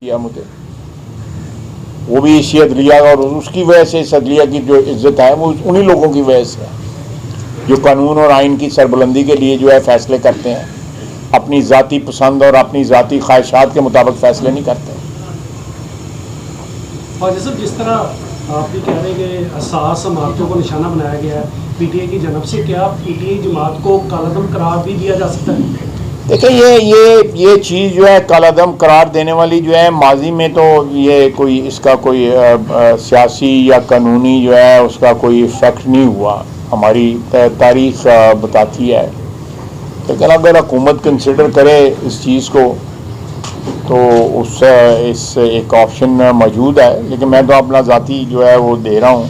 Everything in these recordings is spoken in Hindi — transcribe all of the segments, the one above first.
किया मुझे, वो भी इसी अदलिया और उसकी वजह से इस अदलिया की जो इज्जत है वो उन्हीं लोगों की वजह से है जो कानून और आइन की सरबुलंदी के लिए जो है फैसले करते हैं, अपनी ज़ाती पसंद और अपनी ज़ाती ख्वाहिशात के मुताबिक फैसले नहीं करते। और जैसे जिस तरह आप भी कह रहे हैं कि असास इमारतों को निशाना बनाया गया है पीटीआई की जनब से, क्या पीटीआई जमात को कालादम करार भी दिया जा सकता है? देखिए ये चीज़ जो है कालादम करार देने वाली जो है माजी में तो ये कोई इसका कोई सियासी या कानूनी जो है उसका कोई इफ़ेक्ट नहीं हुआ, हमारी तारीख बताती है। लेकिन अगर हुकूमत कंसिडर करे इस चीज़ को तो उस इस एक ऑप्शन मौजूद है, लेकिन मैं तो अपना ज़ाती जो है वो दे रहा हूँ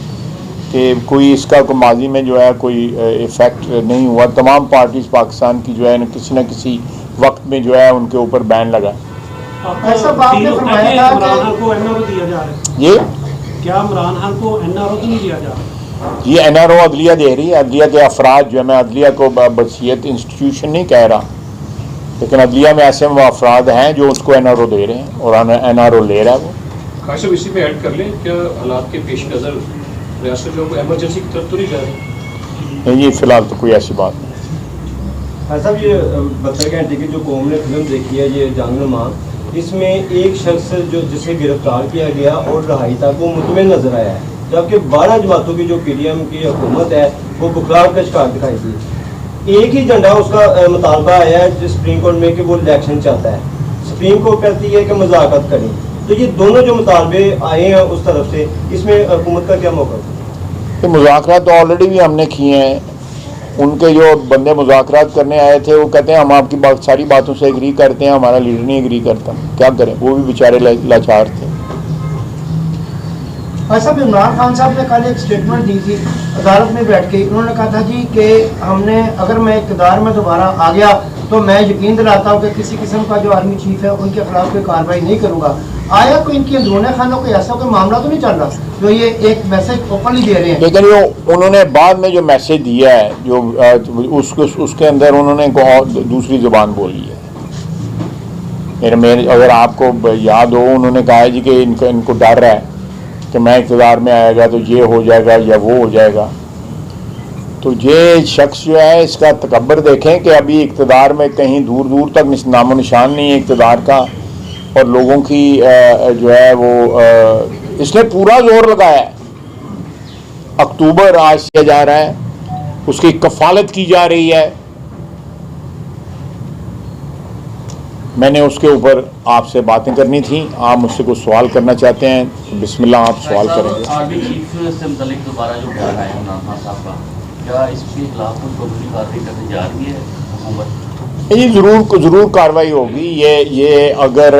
कि कोई इसका कोई माजी में जो है कोई इफ़ेक्ट नहीं हुआ। तमाम पार्टीज़ पाकिस्तान की जो है किसी न किसी वक्त में जो है उनके ऊपर बैन लगा। ऐसा बात ने फरमाया था कि इमरान खान को एनआरओ दिया जा रहा है, ये क्या इमरान खान को एनआरओ तो नहीं दिया जा रहा? ये एनआरओ अदलिया दे रही है, अदलिया के अफराद जो है, मैं अदलिया को बसीयत इंस्टीट्यूशन नहीं कह रहा, लेकिन अदलिया में ऐसे अफराद हैं जो उसको एनआरओ दे रहे हैं और एनआरओ ले रहा है वो। खास इसी में ऐड कर लें, क्या हालात के पेश नज़र रियासत जो एमरजेंसी की तरफ तो नहीं जा रही? नहीं, ये फ़िलहाल तो कोई ऐसी बात नहीं। हाँ साहब, ये 72 घंटे की जो कौम ने फिल्म देखी है ये जाननुमा, इसमें एक शख्स जो जिसे गिरफ्तार किया गया और रहाई तक वो मुतमिन नजर आया है, जबकि 12 जमातों की जो पीडीएम की हुकूमत है वो बुखलाव का शिकार दिखाई दी। एक ही झंडा उसका मुतालबा आया है सुप्रीम कोर्ट में कि वो इलेक्शन चाहता है, सुप्रीम कोर्ट कहती है कि मुज़ाकरात करें। तो ये दोनों जो मुतालबे आए हैं उस तरफ से, इसमें हुकूमत का क्या मौक़िफ़ है? तो मुज़ाकरात तो ऑलरेडी भी हमने किए हैं। उनके जो बंदे मुज़ाकरात करने आए थे वो कहते हैं हम आपकी सारी बातों से एग्री करते हैं, हमारा लीडर नहीं एग्री करता। क्या करें, वो भी बेचारे लाचार थे। ऐसा भी इमरान खान साहब ने कल एक स्टेटमेंट दी थी अदालत में बैठ के, उन्होंने कहा था जी कि हमने अगर मैं इक़्तिदार में दोबारा आ गया तो मैं यकीन दिलाता हूँ कि किसी किस्म का जो आर्मी चीफ है उनके खिलाफ कोई कार्रवाई नहीं करूँगा। आया कोई इनकी अंदरूनी खानों को ऐसा कोई मामला तो नहीं चल रहा जो ये एक मैसेज ओपनली दे रहे हैं? लेकिन वो उन्होंने बाद में जो मैसेज दिया है जो उसके अंदर उन्होंने दूसरी ज़ुबान बोली है। मेरे अगर आपको याद हो, उन्होंने कहा है जी कि इनको डर है कि मैं इक़्तिदार में आएगा तो ये हो जाएगा या वो हो जाएगा। तो ये शख्स जो है इसका तकब्बर देखें कि अभी इक़्तिदार में कहीं दूर दूर तक नामो निशान नहीं है इक़्तिदार का, और लोगों की जो है वो इसने पूरा जोर लगाया है। अक्टूबर आज किया जा रहा है, उसकी कफालत की जा रही है। मैंने उसके ऊपर आपसे बातें करनी थी, आप मुझसे कुछ सवाल करना चाहते हैं तो बिस्मिल्लाह आप सवाल करेंगे। आर्मी चीफ से मुतालिक दोबारा जो बयान आया इमरान खान साहब का, क्या इसके खिलाफ कुछ कानूनी कार्रवाई करने जा रही है हुकूमत? ये ज़रूर कार्रवाई होगी। ये अगर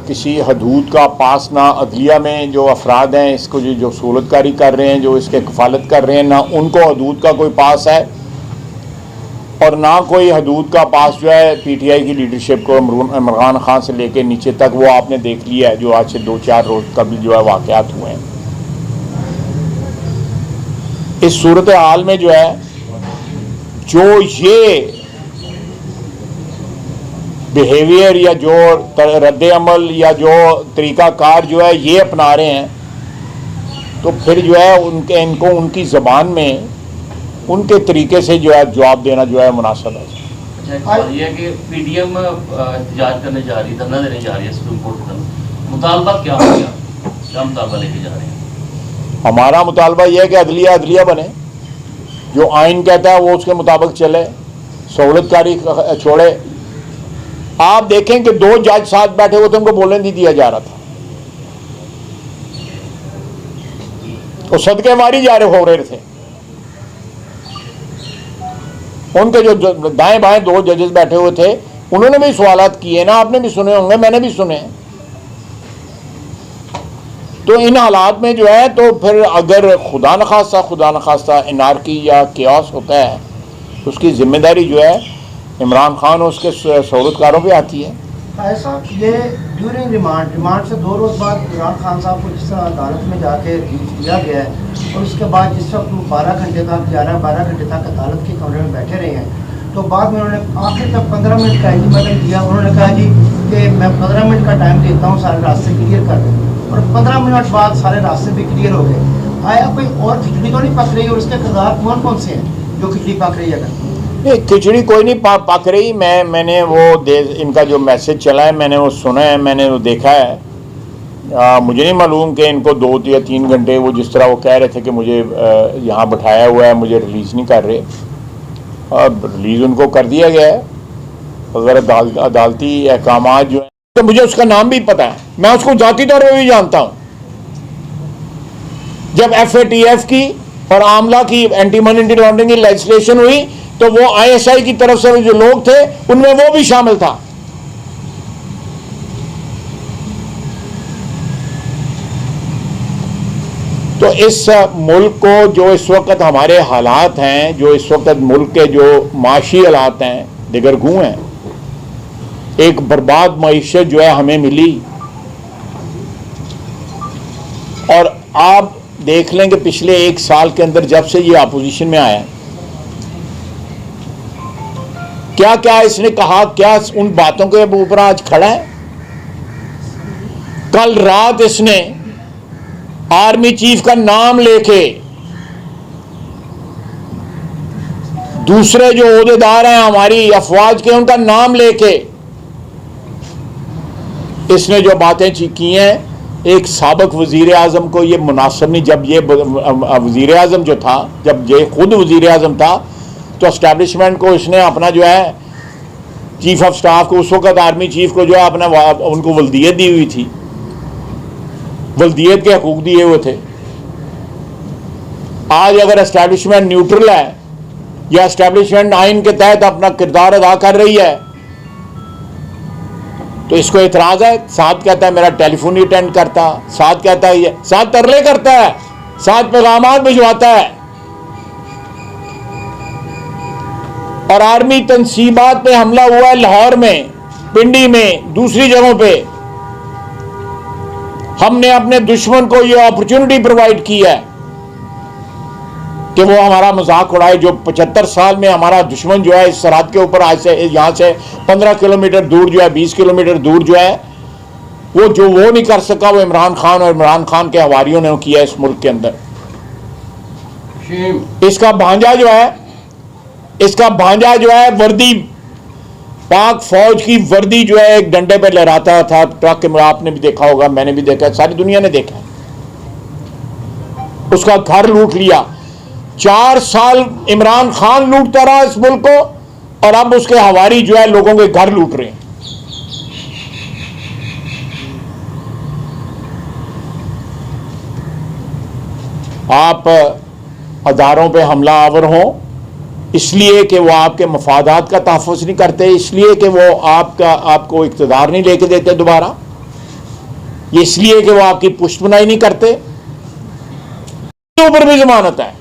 किसी हदूद का पास ना अदलिया में जो अफराद हैं इसको जो सहूलतकारी कर रहे हैं, जो इसके कफालत कर रहे हैं, ना उनको हदूद का कोई पास है और ना कोई हदूद का पास जो है पीटीआई की लीडरशिप को इमरान खान से लेकर नीचे तक, वो आपने देख लिया है जो आज से 2-4 रोज़ कभी जो है वाक़यात हुए हैं। इस सूरत हाल में जो है जो ये बिहेवियर या जो रद्द अमल या जो तरीक़ाकार जो है ये अपना रहे हैं, तो फिर जो है इनको उनकी ज़बान में उनके तरीके से जो है जवाब देना जो है मुनासिब है। अच्छा, ये है कि पीडीएम एहतजाज करने जा रही है, धरना देने जा रही है सुप्रीम कोर्ट में, मुतालबा क्या हो गया, क्या मुतालबा लेके जा रहे हैं? हमारा मुतालबा यह है कि अदलिया बने, जो आइन कहता है वो उसके मुताबिक चले, सहूलतकारी छोड़े। आप देखें कि 2 जज साथ बैठे हुए थे, उनको बोलने नहीं दिया जा रहा था, तो सदके मारी जा रहे हो रहे थे। उनके जो दाएं बाएं 2 जजेस बैठे हुए थे उन्होंने भी सवालात किए ना, आपने भी सुने होंगे, मैंने भी सुने। तो इन हालात में जो है तो फिर अगर खुदा न खास्ता एनार्की या केओस होता है तो उसकी जिम्मेदारी जो है इमरान खान और उसके सहूलतकारों पे आती है। ऐसा ये ड्यूरिंग रिमांड से 2 रोज़ बाद इमरान खान साहब को जिस तरह अदालत में जाके दिया गया है और उसके बाद जिस वक्त 12 घंटे तक 11-12 घंटे तक अदालत के कमरे में बैठे रहे हैं, तो बाद में उन्होंने आखिर तक 15 मिनट का अल्टीमेटम दिया। उन्होंने कहा जी कि मैं 15 मिनट का टाइम देता हूँ, सारे रास्ते क्लियर कर दें, और 15 मिनट बाद सारे रास्ते भी क्लियर हो गए। आया कोई और खिचड़ी तो नहीं पक रही, और उसके किरदार कौन कौन से हैं जो खिचड़ी पक रही है? नहीं, खिचड़ी कोई नहीं पक रही। मैंने वो इनका जो मैसेज चला है मैंने वो सुना है, मैंने वो देखा है। मुझे नहीं मालूम कि इनको 2 या 3 घंटे वो जिस तरह वो कह रहे थे कि मुझे यहाँ बिठाया हुआ है, मुझे रिलीज़ नहीं कर रहे। अब रिलीज़ उनको कर दिया गया है। अगर अदालती अहकामात जो है, तो मुझे उसका नाम भी पता है, मैं उसको जाती तौर पर भी जानता हूँ। जब FATF की और आमला की एंटी मनी लॉन्ड्रिंग की लेजिस्लेशन हुई तो वो ISI की तरफ से जो लोग थे उनमें वो भी शामिल था। तो इस मुल्क को जो इस वक्त हमारे हालात हैं, जो इस वक्त मुल्क के जो माशी हालात हैं, दिगरगू हैं। एक बर्बाद मईशत जो है हमें मिली, और आप देख लें कि पिछले 1 साल के अंदर जब से ये अपोजिशन में आया, क्या क्या इसने कहा, क्या उन बातों के ऊपर आज खड़ा है। कल रात इसने आर्मी चीफ का नाम लेके दूसरे जो ओहदेदार हैं हमारी अफवाज के, उनका नाम लेके इसने जो बातें की हैं, एक साबिक वजीर आजम को ये मुनासिब नहीं। जब ये वजीर आजम जो था, जब ये खुद वजीर आजम था, तो एस्टैब्लिशमेंट को इसने अपना जो है चीफ ऑफ स्टाफ को, उस वक्त आर्मी चीफ को जो है अपना उनको वल्दियत दी हुई थी, वल्दियत के हकूक दिए हुए थे। आज अगर एस्टैब्लिशमेंट न्यूट्रल है या एस्टैब्लिशमेंट आइन के तहत अपना किरदार अदा कर रही है, तो इसको एतराज है। साथ कहता है मेरा टेलीफोन नहीं अटेंड करता, साथ कहता है, ये साथ तरले करता है, साथ पैगामात भिजवाता है। और आर्मी तंसीबात पे हमला हुआ है लाहौर में, पिंडी में, दूसरी जगहों पे। हमने अपने दुश्मन को ये अपॉर्चुनिटी प्रोवाइड की है कि वो हमारा मजाक उड़ाए। जो 75 साल में हमारा दुश्मन जो है इस सरहद के ऊपर, आज से यहाँ से 15 किलोमीटर दूर जो है, 20 किलोमीटर दूर जो है, वो जो वो नहीं कर सका, वो इमरान खान और इमरान खान के हवारियों ने किया इस मुल्क के अंदर। इसका भांजा जो है वर्दी, पाक फौज की वर्दी जो है एक डंडे पे लहराता था ट्रक के। आपने भी देखा होगा, मैंने भी देखा, सारी दुनिया ने देखा। उसका घर लूट लिया। 4 साल इमरान खान लूटता रहा इस मुल्क को, और अब उसके हवारी जो है लोगों के घर लूट रहे हैं। आप अदारों पे हमला आवर हों इसलिए कि वो आपके मफादात का तहफ़्फ़ुज़ नहीं करते, इसलिए कि वो आपको इक़्तिदार नहीं लेके देते दोबारा, ये इसलिए कि वो आपकी पुष्टबुनाई नहीं करते, ऊपर भी जमानत है।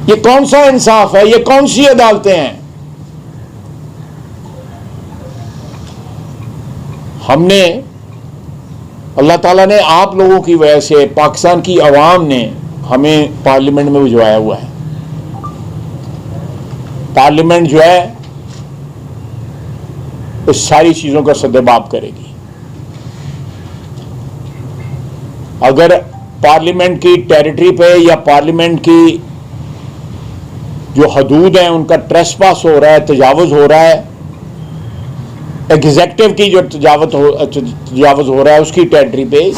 ये कौन सा इंसाफ है? ये कौन सी अदालतें हैं? हमने, अल्लाह ताला ने आप लोगों की वजह से, पाकिस्तान की अवाम ने हमें पार्लियामेंट में भिजवाया हुआ है। पार्लियामेंट जो है इस सारी चीजों का सद्देबाब करेगी। अगर पार्लियामेंट की टेरिटरी पे या पार्लियामेंट की जो हदूद हैं उनका ट्रेसपास हो रहा है, तजावुज हो रहा है, एग्जेक्टिव की जो तजावुज हो रहा है उसकी टेरिटरी पे,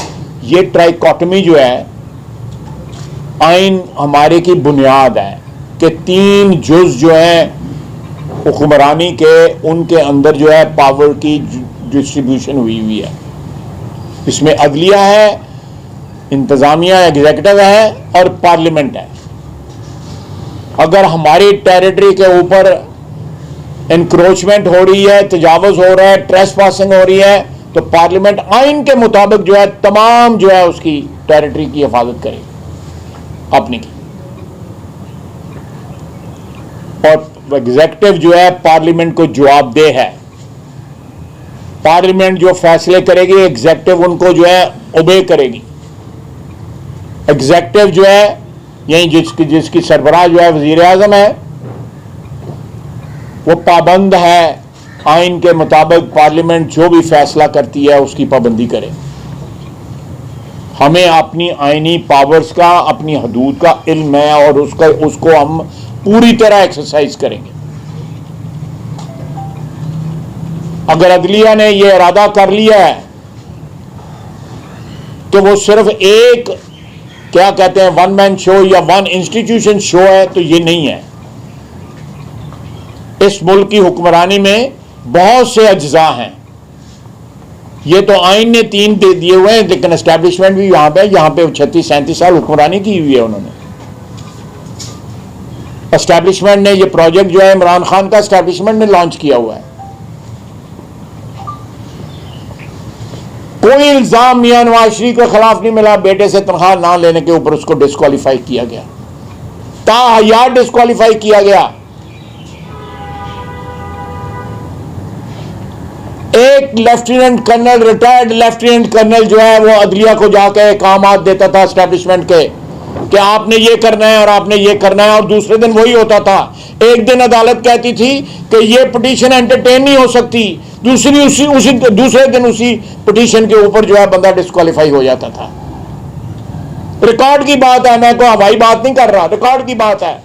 ये ट्राइकोटमी जो है आइन हमारे की बुनियाद है कि 3 जुज जो है हुक्मरानी के, उनके अंदर जो है पावर की डिस्ट्रीब्यूशन हुई है। इसमें अदलिया है, इंतजामिया, एग्जीक्यूटिव है और पार्लियामेंट है। अगर हमारी टेरिटरी के ऊपर इंक्रोचमेंट हो रही है, तजावुज हो रहा है, ट्रेस पासिंग हो रही है, तो पार्लियामेंट आइन के मुताबिक जो है तमाम जो है उसकी टेरिटरी की हिफाजत करेगी अपनी की। और एग्जीक्यूटिव जो है पार्लियामेंट को जवाबदेह है। पार्लियामेंट जो फैसले करेगी एग्जीक्यूटिव उनको जो है ओबे करेगी। एग्जीक्यूटिव जो है यही जिसकी सरबराह जो है वजीर आजम है, वो पाबंद है आइन के मुताबिक पार्लियामेंट जो भी फैसला करती है उसकी पाबंदी करे। हमें अपनी आइनी पावर्स का, अपनी हदूद का इल्म है और उसको हम पूरी तरह एक्सरसाइज करेंगे। अगर अदलिया ने यह इरादा कर लिया है तो वो सिर्फ एक, क्या कहते हैं, वन मैन शो या वन इंस्टीट्यूशन शो है, तो ये नहीं है। इस मुल्क की हुक्मरानी में बहुत से अज्जा हैं। ये तो आइन ने 3 दे दिए हुए हैं, लेकिन एस्टैब्लिशमेंट भी यहां पे 36-37 साल हुक्मरानी की हुई है उन्होंने। एस्टैब्लिशमेंट ने ये प्रोजेक्ट जो है इमरान खान का एस्टैब्लिशमेंट ने लॉन्च किया हुआ है। कोई इल्जाम मियां नवाज शरीफ के खिलाफ नहीं मिला। बेटे से तनख्वाह ना लेने के ऊपर उसको डिस्क्वालीफाई किया गया, ताहयात डिस्क्वालीफाई किया गया। एक lieutenant colonel, retired lieutenant colonel जो है वो अदलिया को जाके कामात देता था एस्टैब्लिशमेंट के कि आपने ये करना है और आपने ये करना है, और दूसरे दिन वही होता था। एक दिन अदालत कहती थी कि ये पिटीशन एंटरटेन नहीं हो सकती, दूसरे दिन उसी पिटीशन के ऊपर जो है बंदा डिस्क्वालीफाई हो जाता था। रिकॉर्ड की बात है, मैं कोई हवाई बात नहीं कर रहा, रिकॉर्ड की बात है।